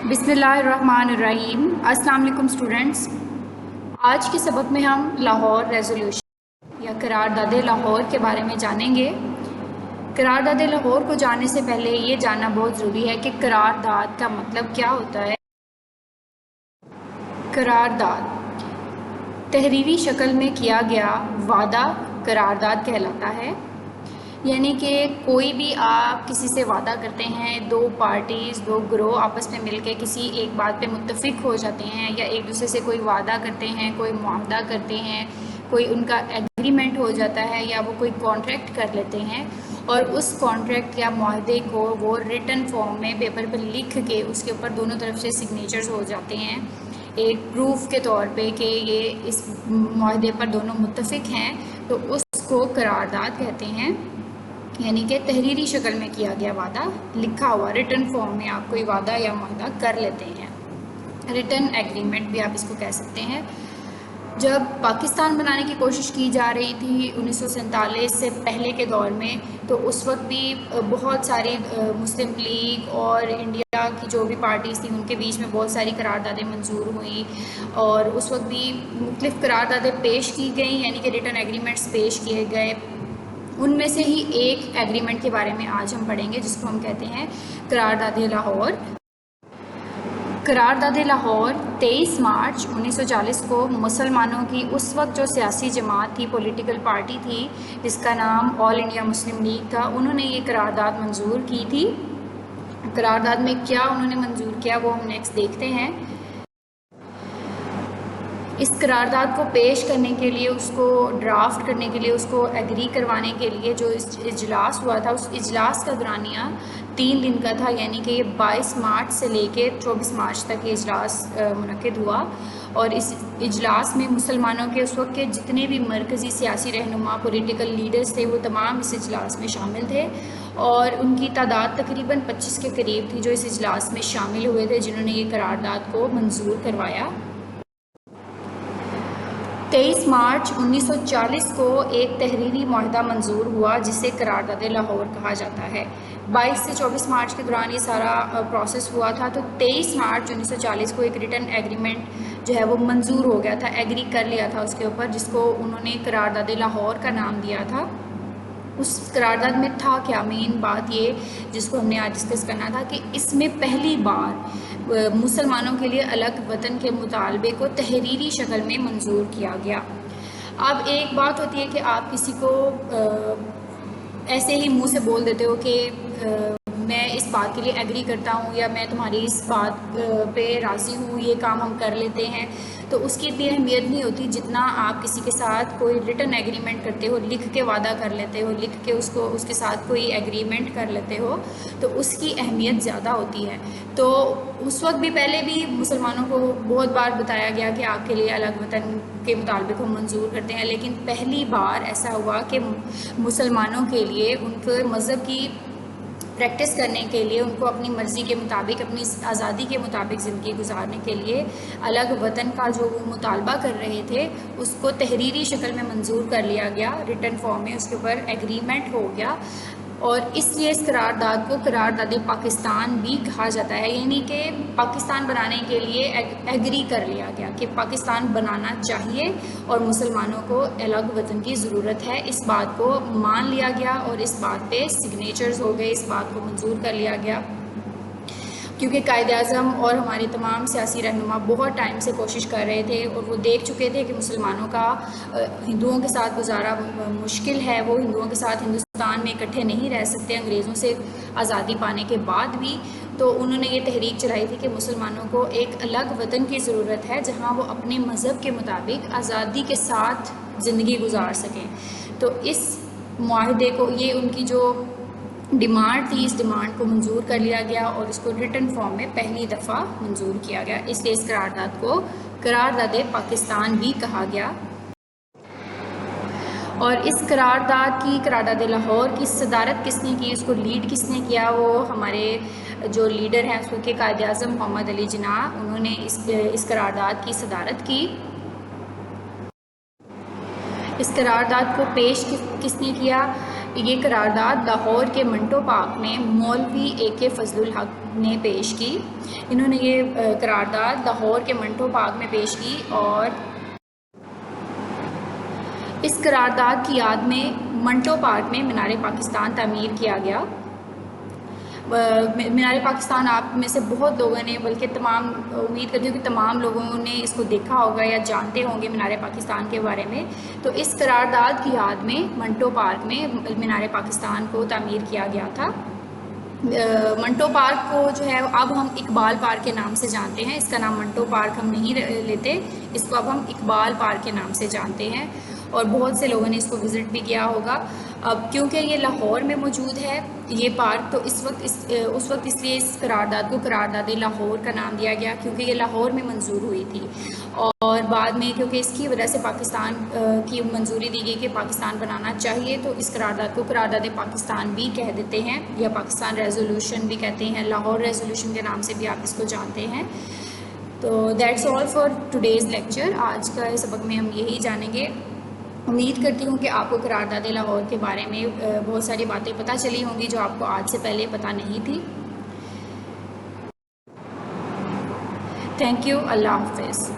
بسم اللہ الرحمن الرحیم۔ السلام علیکم اسٹوڈنٹس، آج کے سبق میں ہم لاہور ریزولوشن یا قرارداد لاہور کے بارے میں جانیں گے۔ قرارداد لاہور کو جاننے سے پہلے یہ جاننا بہت ضروری ہے کہ قرارداد کا مطلب کیا ہوتا ہے۔ قرارداد تحریری شکل میں کیا گیا وعدہ قرارداد کہلاتا ہے، یعنی کہ کوئی بھی آپ کسی سے وعدہ کرتے ہیں، دو پارٹیز، دو گروہ آپس میں مل کے کسی ایک بات پہ متفق ہو جاتے ہیں یا ایک دوسرے سے کوئی وعدہ کرتے ہیں، کوئی معاہدہ کرتے ہیں، کوئی ان کا ایگریمنٹ ہو جاتا ہے یا وہ کوئی کانٹریکٹ کر لیتے ہیں اور اس کانٹریکٹ یا معاہدے کو وہ ریٹن فارم میں پیپر پہ لکھ کے اس کے اوپر دونوں طرف سے سگنیچرز ہو جاتے ہیں ایک پروف کے طور پہ کہ یہ اس معاہدے پر دونوں متفق ہیں، تو اس کو قرارداد کہتے ہیں۔ یعنی کہ تحریری شکل میں کیا گیا وعدہ، لکھا ہوا ریٹن فارم میں آپ کوئی وعدہ یا معاہدہ کر لیتے ہیں، ریٹن ایگریمنٹ بھی آپ اس کو کہہ سکتے ہیں۔ جب پاکستان بنانے کی کوشش کی جا رہی تھی 1947 سے پہلے کے دور میں، تو اس وقت بھی بہت ساری مسلم لیگ اور انڈیا کی جو بھی پارٹیز تھیں ان کے بیچ میں بہت ساری قراردادیں منظور ہوئیں اور اس وقت بھی مختلف قراردادیں پیش کی گئیں، یعنی کہ ریٹن ایگریمنٹس پیش کیے گئے۔ ان میں سے ہی ایک ایگریمنٹ کے بارے میں آج ہم پڑھیں گے جس کو ہم کہتے ہیں قرارداد لاہور۔ قرارداد لاہور 23 مارچ 1940 کو مسلمانوں کی اس وقت جو سیاسی جماعت تھی، پولیٹیکل پارٹی تھی جس کا نام آل انڈیا مسلم لیگ تھا، انہوں نے یہ قرارداد منظور کی تھی۔ قرارداد میں کیا انہوں نے منظور کیا وہ ہم نیکسٹ دیکھتے ہیں۔ اس قرارداد کو پیش کرنے کے لیے، اس کو ڈرافٹ کرنے کے لیے، اس کو ایگری کروانے کے لیے جو اجلاس ہوا تھا، اس اجلاس کا دورانیہ 3 دن کا تھا، یعنی کہ یہ 22 مارچ سے لے کے 24 مارچ تک یہ اجلاس منعقد ہوا اور اس اجلاس میں مسلمانوں کے اس وقت کے جتنے بھی مرکزی سیاسی رہنما پولیٹیکل لیڈرز تھے وہ تمام اس اجلاس میں شامل تھے اور ان کی تعداد تقریباً 25 کے قریب تھی جو اس اجلاس میں شامل ہوئے تھے جنہوں نے یہ قرارداد کو منظور کروایا۔ 23 مارچ 1940 کو ایک تحریری معاہدہ منظور ہوا جسے قرارداد لاہور کہا جاتا ہے۔ 22 سے 24 مارچ کے دوران یہ سارا پروسیس ہوا تھا، تو 23 مارچ 1940 کو ایک ریٹن ایگریمنٹ جو ہے وہ منظور ہو گیا تھا، ایگری کر لیا تھا اس کے اوپر، جس کو انہوں نے قرارداد لاہور کا نام دیا تھا۔ اس قرارداد میں تھا کیا، مین بات یہ جس کو ہم نے آج ڈسکس کرنا تھا کہ اس میں پہلی بار مسلمانوں کے لیے الگ وطن کے مطالبے کو تحریری شکل میں منظور کیا گیا۔ اب ایک بات ہوتی ہے کہ آپ کسی کو ایسے ہی منہ سے بول دیتے ہو کہ میں اس بات کے لیے ایگری کرتا ہوں یا میں تمہاری اس بات پہ راضی ہوں، یہ کام ہم کر لیتے ہیں، تو اس کی اتنی اہمیت نہیں ہوتی جتنا آپ کسی کے ساتھ کوئی ریٹن ایگریمنٹ کرتے ہو، لکھ کے وعدہ کر لیتے ہو، لکھ کے اس کے ساتھ کوئی ایگریمنٹ کر لیتے ہو، تو اس کی اہمیت زیادہ ہوتی ہے۔ تو اس وقت بھی پہلے بھی مسلمانوں کو بہت بار بتایا گیا کہ آپ کے لیے الگ وطن کے مطالبے کو منظور کرتے ہیں، لیکن پہلی بار ایسا ہوا کہ مسلمانوں کے لیے ان کے مذہب کی پریکٹس کرنے کے لیے، ان کو اپنی مرضی کے مطابق، اپنی آزادی کے مطابق زندگی گزارنے کے لیے الگ وطن کا جو وہ مطالبہ کر رہے تھے اس کو تحریری شکل میں منظور کر لیا گیا، ریٹن فارم میں اس کے اوپر ایگریمنٹ ہو گیا، اور اس لیے اس قرارداد کو قرارداد پاکستان بھی کہا جاتا ہے، یعنی کہ پاکستان بنانے کے لیے ایگری کر لیا گیا کہ پاکستان بنانا چاہیے اور مسلمانوں کو الگ وطن کی ضرورت ہے، اس بات کو مان لیا گیا اور اس بات پہ سگنیچرز ہو گئے، اس بات کو منظور کر لیا گیا، کیونکہ قائد اعظم اور ہمارے تمام سیاسی رہنما بہت ٹائم سے کوشش کر رہے تھے اور وہ دیکھ چکے تھے کہ مسلمانوں کا ہندوؤں کے ساتھ گزارا مشکل ہے، وہ ہندوؤں کے ساتھ ہندوستان میں اکٹھے نہیں رہ سکتے انگریزوں سے آزادی پانے کے بعد بھی، تو انہوں نے یہ تحریک چلائی تھی کہ مسلمانوں کو ایک الگ وطن کی ضرورت ہے جہاں وہ اپنے مذہب کے مطابق آزادی کے ساتھ زندگی گزار سکیں۔ تو اس معاہدے کو، یہ ان کی جو ڈیمانڈ تھی، اس ڈیمانڈ کو منظور کر لیا گیا اور اس کو ریٹن فارم میں پہلی دفعہ منظور کیا گیا، اس لیے اس قرارداد کو قرارداد پاکستان بھی کہا گیا۔ اور اس قرارداد لاہور کی صدارت کس نے کی، اس کو لیڈ کس نے کیا، وہ ہمارے جو لیڈر ہیں اس وقت کے قائد اعظم محمد علی جناح، انہوں نے اس قرارداد کی صدارت کی۔ اس قرارداد کو پیش کس نے کیا، یہ قرارداد لاہور کے منٹو پارک میں مولوی اے کے فضل الحق نے پیش کی. انہوں نے یہ قرارداد لاہور کے منٹو پارک میں پیش کی اور اس قرارداد کی یاد میں منٹو پارک میں مینار پاکستان تعمیر کیا گیا. مینار پاکستان آپ میں سے بہت لوگوں نے، بلکہ تمام، امید کرتی ہوں کہ تمام لوگوں نے اس کو دیکھا ہوگا یا جانتے ہوں گے مینار پاکستان کے بارے میں. تو اس قرارداد کی یاد میں منٹو پارک میں مینار پاکستان کو تعمیر کیا گیا تھا. منٹو پارک کو جو ہے اب ہم اقبال پارک کے نام سے جانتے ہیں. اس کا نام منٹو پارک ہم نہیں لیتے، اس کو اب ہم اقبال پارک کے نام سے جانتے ہیں، اور بہت سے لوگوں نے اس کو وزٹ بھی کیا ہوگا. اب کیونکہ یہ لاہور میں موجود ہے یہ پارک، تو اس وقت اس لیے اس قرارداد کو قرارداد لاہور کا نام دیا گیا، کیونکہ یہ لاہور میں منظور ہوئی تھی. اور بعد میں کیونکہ اس کی وجہ سے پاکستان کی منظوری دی گئی کہ پاکستان بنانا چاہیے، تو اس قرارداد کو قرارداد پاکستان بھی کہہ دیتے ہیں، یا پاکستان ریزولوشن بھی کہتے ہیں، لاہور ریزولوشن کے نام سے بھی آپ اس کو جانتے ہیں. تو that's all for today's lecture. آج کا سبق میں ہم یہی جانیں گے. امید کرتی ہوں کہ آپ کو قرارداد لاہور کے بارے میں بہت ساری باتیں پتہ چلی ہوں گی جو آپ کو آج سے پہلے پتہ نہیں تھی. Thank you. اللہ حافظ.